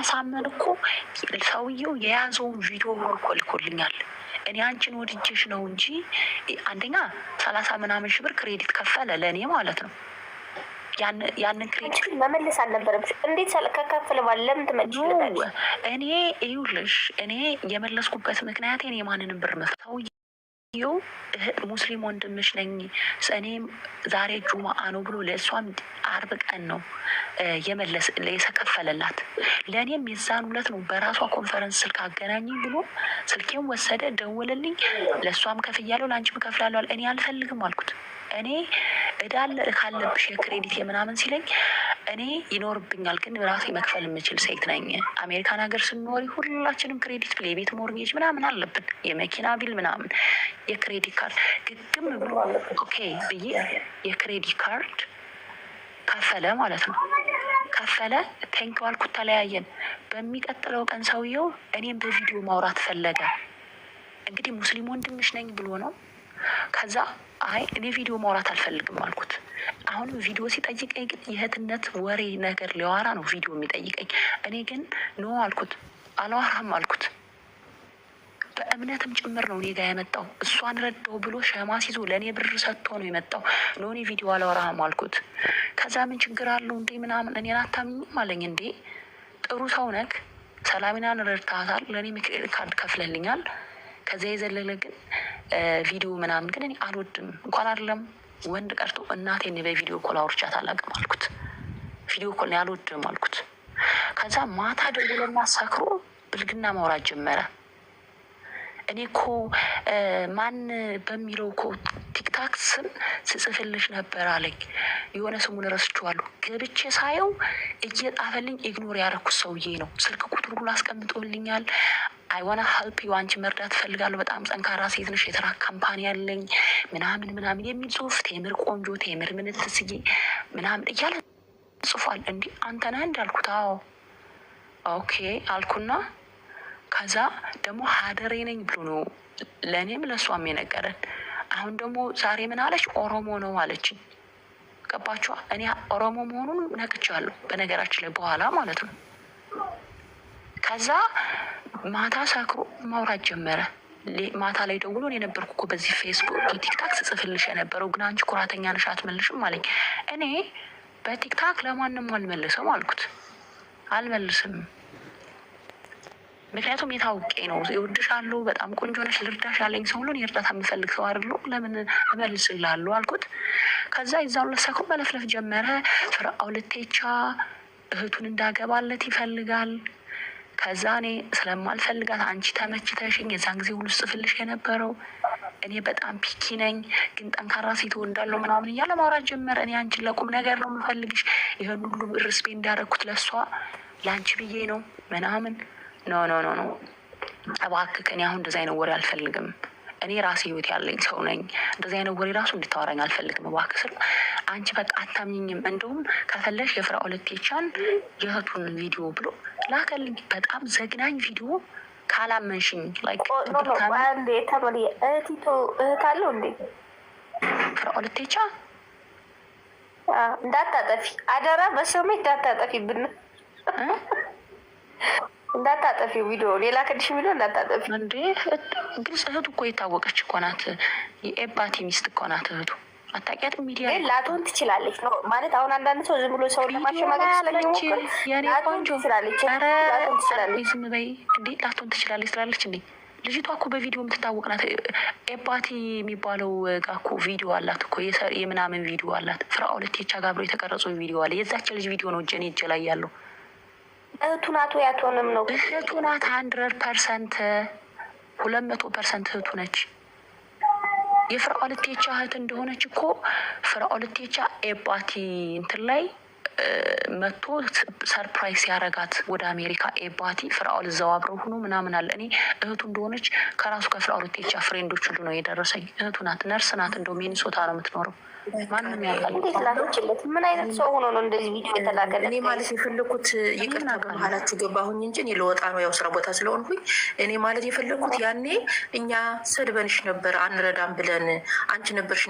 ለማሳመን እኮ ሰውየው የያዘውን ቪዲዮ እኮ ልኮልኛል። እኔ አንቺን ወድጄሽ ነው እንጂ አንደኛ 30 ምናምን ሺህ ብር ክሬዲት ከፈለ ለእኔ ማለት ነው። ያንን ክሬዲት መመለስ አልነበረብሽ። እንዴት ከከፈለ በኋላ ለምን ትመልሺለታለሽ? እኔ ይኸውልሽ እኔ የመለስኩበት ምክንያት እኔ ማንንም ብር መፍታው ሙስሊም ወንድምሽ ነኝ እኔም ዛሬ ጁማአ ነው ብሎ ለእሷም አርብ ቀን ነው የከፈለላት። ለእኔም የዛን ሁለት ነው በራሷ ኮንፈረንስ ስልክ አገናኝኝ ብሎ ስልኬም ወሰደ፣ ደወለልኝ። ለእሷም ከፍያለሁ ለአንቺም ከፍላለሁ። እኔ አልፈልግም አልኩት። እኔ እዳለ ካለብሽ የክሬዲት የምናምን ሲለኝ እኔ ይኖርብኛል፣ ግን ራሴ መክፈል የምችል ሴት ነኝ። አሜሪካን ሀገር ስንኖሪ ሁላችንም ክሬዲት ቢል የቤት ሞርጌጅ ምናምን አለብን፣ የመኪና ቢል ምናምን፣ የክሬዲት ካርድ ግግም ብሎ ኦኬ ብዬ የክሬዲት ካርድ ከፈለ ማለት ነው። ከፈለ ቴንክ ዋልኩት፣ ተለያየን። በሚቀጥለው ቀን ሰውየው እኔም በቪዲዮ ማውራት ፈለገ። እንግዲህ ሙስሊም ወንድምሽ ነኝ ብሎ ነው። ከዛ አይ እኔ ቪዲዮ ማውራት አልፈልግም አልኩት። አሁንም ቪዲዮ ሲጠይቀኝ ግን የእህትነት ወሬ ነገር ሊያወራ ነው ቪዲዮ የሚጠይቀኝ። እኔ ግን ኖ አልኩት፣ አላወራም አልኩት። በእምነትም ጭምር ነው እኔ ጋ የመጣው። እሷን ረዳው ብሎ ሸማስ ይዞ ለእኔ ብር ሰጥቶ ነው የመጣው። ኖ እኔ ቪዲዮ አላወራም አልኩት። ከዛ ምን ችግር አለው እንዴ ምናምን እኔን አታምኝም አለኝ። እንዴ ጥሩ ሰው ነክ፣ ሰላሚናን ረድታታል፣ ለእኔ ካርድ ከፍለልኛል። ከዚያ የዘለለ ግን ቪዲዮ ምናምን ግን እኔ አልወድም። እንኳን አይደለም ወንድ ቀርቶ እናቴን በቪዲዮ ኮል አውርቻት አላውቅም አልኩት። ቪዲዮ ኮል አልወድም አልኩት። ከዛ ማታ ደውሎና ሰክሮ ብልግና ማውራት ጀመረ። እኔ እኮ ማን በሚለው እኮ ቲክታክ ስም ስጽፍልሽ ነበር አለኝ። የሆነ ስሙን ረስቼዋለሁ። ገብቼ ሳየው እየጣፈልኝ ኢግኖር ያደረኩት ሰውዬ ነው። ስልክ ቁጥሩ ሁሉ አስቀምጦልኛል። አይዋና ሀልፕ ዩ፣ አንቺ መርዳት እፈልጋለሁ፣ በጣም ጠንካራ ሴት ነሽ፣ የትራክ ካምፓኒ ያለኝ ምናምን ምናምን የሚል ጽሁፍ፣ ቴምር ቆንጆ፣ ቴምር ምንትስዬ ምናምን እያለ ጽፏል። እንዲህ አንተ ነህ እንዳልኩት፣ አዎ ኦኬ አልኩና ከዛ ደግሞ ሀደሬ ነኝ ብሎ ነው ለእኔም ለእሷም የነገረን። አሁን ደግሞ ዛሬ ምን አለች? ኦሮሞ ነው አለችኝ። ገባችኋ? እኔ ኦሮሞ መሆኑን ነቅቻለሁ በነገራችን ላይ በኋላ ማለት ነው። ከዛ ማታ ሰክሮ ማውራት ጀመረ። ማታ ላይ ደውሎ የነበርኩ እኮ በዚህ ፌስቡክ የቲክታክ ስጽፍልሽ የነበረው ግን አንቺ ኩራተኛ ነሽ አትመልሽም አለኝ። እኔ በቲክታክ ለማንም አልመልስም አልኩት። አልመልስም ምክንያቱም የታውቄ ነው። ይወድሻለሁ፣ በጣም ቆንጆ ነሽ፣ ልርዳሽ ያለኝ ሰው ሁሉ የእርዳታ የምፈልግ ሰው አይደለሁ፣ ለምን እመልስልሃለሁ አልኩት። ከዛ ይዛው ለሰክሮ መለፍለፍ ጀመረ። ፍራኦል ኢቴቻ እህቱን እንዳገባለት ይፈልጋል። ከዛ እኔ ስለማልፈልጋት አንቺ ተመችተሽኝ የዛን ጊዜ ሁሉ ጽፍልሽ የነበረው እኔ በጣም ፒኪ ነኝ፣ ግን ጠንካራ ሴት እወዳለሁ ምናምን እያለ ማውራት ጀመረ። እኔ አንቺን ለቁም ነገር ነው የምፈልግሽ፣ ይህን ሁሉ ርስቤ እንዳደረግኩት ለእሷ ለአንቺ ብዬ ነው ምናምን። ኖ ኖ ኖ ኖ እባክህ፣ እኔ አሁን እንደዚህ አይነት ወሬ አልፈልግም። እኔ ራሴ ህይወት ያለኝ ሰው ነኝ። እንደዚህ አይነት ወሬ ራሱ እንድታወራኝ አልፈልግም እባክህ ስል አንቺ በቃ አታምኝም፣ እንደውም ከፈለሽ የፍራኦል ኢቴቻን የእህቱን ቪዲዮ ብሎ ላከልኝ። በጣም ዘግናኝ ቪዲዮ ካላመንሽኝ ላይክ እህቲቱ እህት አለው እንዴ ፍራኦል ኢቴቻ? እንዳታጠፊ አደራ፣ በሰሜ እንዳታጠፊ እንዳታጠፊ ቪዲዮ ሌላ ከድሽ ቪዲዮ እንዳታጠፊ። እንዴ ግልጽ እህቱ እኮ የታወቀች እኮ ናት። የኤባቲ ሚስት እኮ ናት እህቱ። አታውቂያትም? ሚዲያ ላትሆን ትችላለች ነው ማለት። አሁን አንዳንድ ሰው ዝም ብሎ ሰው ለማሸማገል ስለሚሞክር ላትሆን ትችላለች። ዝም በይ እንዴ! ላትሆን ትችላለች ስላለች እንዴ? ልጅቷ እኮ በቪዲዮ የምትታወቅ ናት። ኤባቲ የሚባለው ጋር እኮ ቪዲዮ አላት እኮ የምናምን ቪዲዮ አላት። ፍራኦል ኢቴቻ ጋር አብሮ የተቀረጹ ቪዲዮ አለ። የዛች ልጅ ቪዲዮ ነው እጄ ላይ ያለው። እህቱ ናት ወይ አትሆንም ነው? እህቱ ናት 100%፣ 200% እህቱ ነች። የፍራኦል ኢቴቻ እህት እንደሆነች እኮ ፍራኦል ኢቴቻ ኤባቲ እንትን ላይ መጥቶ ሰርፕራይዝ ያረጋት ወደ አሜሪካ ኤባቲ ፍራኦል እዛው አብረው ሆኖ ምናምን አለ። እኔ እህቱ እንደሆነች ከራሱ ከፍራኦል ኢቴቻ ፍሬንዶች ሁሉ ነው የደረሰኝ። እህቱ ናት፣ ነርስ ናት። እንደው ሚኒሶታ ነው የምትኖረው። ማንም ያውቃል። እንዴት ላችለት? ምን አይነት ሰው ሆኖ ነው እንደዚህ ቪዲዮ የተላከለ? እኔ ማለት የፈለኩት ይቅርታ በመሀላችሁ ገባሁኝ እንጂ እኔ ለወጣ ነው ያው ስራ ቦታ ስለሆንኩኝ። እኔ ማለት የፈለኩት ያኔ እኛ ሰድበንሽ ነበር አንረዳም ብለን አንቺ ነበርሽ